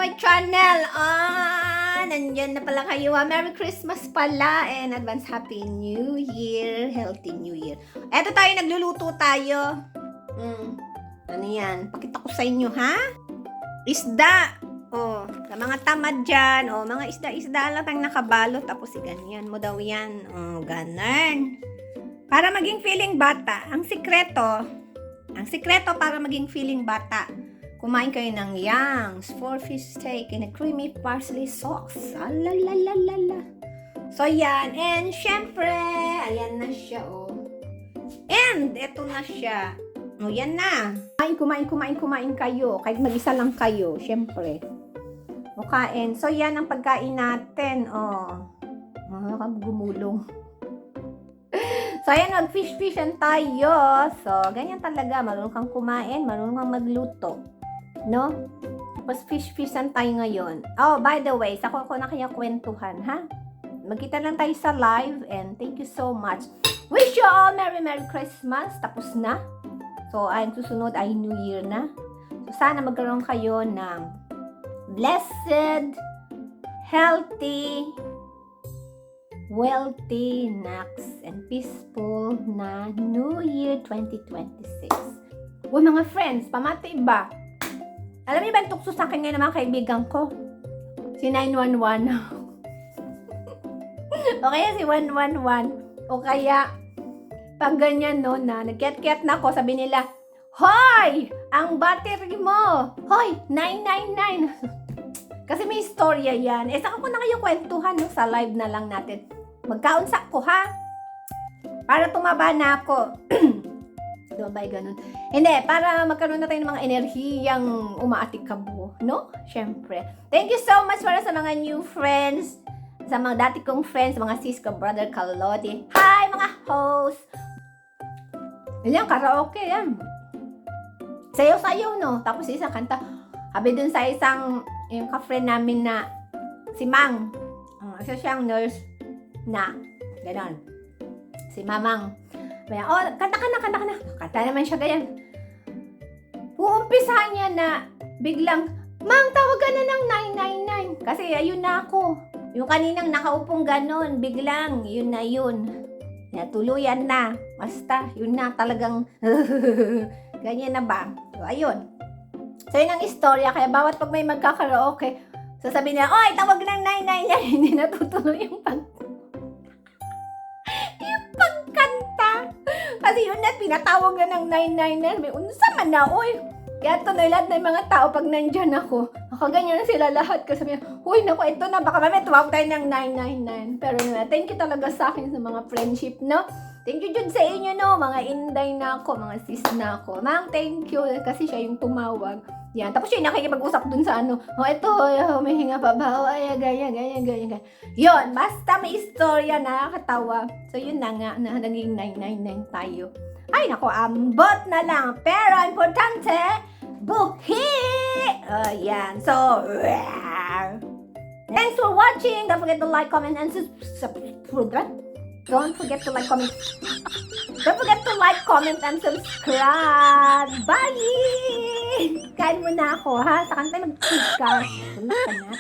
my channel. Nandyan na pala kayo. Merry Christmas pala and advance Happy New Year. Healthy New Year. Eto tayo, nagluluto tayo. Ano yan? Pakita ko sa inyo, ha? Isda. Sa mga tamad dyan. Mga isda-isda lang ang nakabalot. Tapos ganyan mo daw yan. Ganun. Para maging feeling bata. Ang sikreto para maging feeling bata. Kumain kayo ng Young's 4-fish steak and a creamy parsley sauce. Alalalala. So, yan. And, syempre, ayan na siya, And, eto na siya. Yan na. Kumain kayo. Kahit mag-isa lang kayo, syempre. Kain. So, yan ang pagkain natin, Gumulong. So, ayan, mag-fish-fishan tayo. So, ganyan talaga. Marunong kang kumain, marunong kang magluto. No? Tapos fish-fishan tayo ngayon. By the way, sako ko na kaya kwentuhan, ha? Magkita lang tayo sa live and thank you so much. Wish you all Merry Christmas. Tapos na. So, ang susunod ay New Year na. So, sana magkaroon kayo ng blessed, healthy, wealthy, next, and peaceful na New Year 2026. Mga friends, pamati ba? Alam niyo ba yung tukso sa akin ngayon ng mga kaibigan ko? Si 911. O kaya si 111. O kaya, pag ganyan, na nag-get na ako, sabi nila, Hoy! Ang battery mo! Hoy! 999! Kasi may istorya yan. Saka ko na kayo kwentuhan, sa live na lang natin. Magkaunsak ko, ha? Para tumaba na ako. Dumabay, ganun. Hindi, para magkaroon na tayo ng mga enerhiyang umaatikabo, no? Siyempre. Thank you so much para sa mga new friends, sa mga dati kong friends, mga sis ko, brother Kalodi. Hi, mga host! Yan, karaoke, yan. Sayaw-sayaw, no? Tapos isa kanta. Habi dun sa isang, yung ka-friend namin na, si Mang. Isa siyang nurse na, gano'n. Si Mamang. Kanta ka na. Kanta naman siya ganyan. Uumpisahan niya na biglang, Mang, tawagan na ng 999. Kasi ayun na ako. Yung kaninang nakaupong ganon, biglang, yun na yun. Tuluyan na. Basta, yun na talagang, ganyan na ba? So, ayun. So, yun ang istorya. Kaya bawat pag may magkakaraoke, sasabihin nila, oy, tawag ng 999. Hindi natutuloy yung pagkanta. Kasi yun na, pinatawag na ng 999. May unsa man na, oy. Kaya tuloy lahat ng mga tao pag nandyan ako. Nakaganyan na sila lahat. Kasi sabi, huy, naku, ito na. Baka mamaya tuwag tayo ng 999. Pero thank you talaga sa akin sa mga friendship, no? Thank you, Jude, sa inyo, no? Mga inday na ako, mga sis na ako. Mang, thank you. Kasi siya yung tumawag. Yan. Tapos siya yung nakikipag-usap dun sa ito, may hinga pa ba? Ganyan. Yun, basta may istorya, nakakatawa. So, yun na nga, na naging 999 tayo. Ay, naku, ambot na lang. Pero, importante, buhi! Yan. So, thanks for watching. Don't forget to like, comment, and subscribe. Don't forget to like, comment, and subscribe. Bye! Kain muna ako, ha? Saan tayo mag-food ka? Tulog ka na.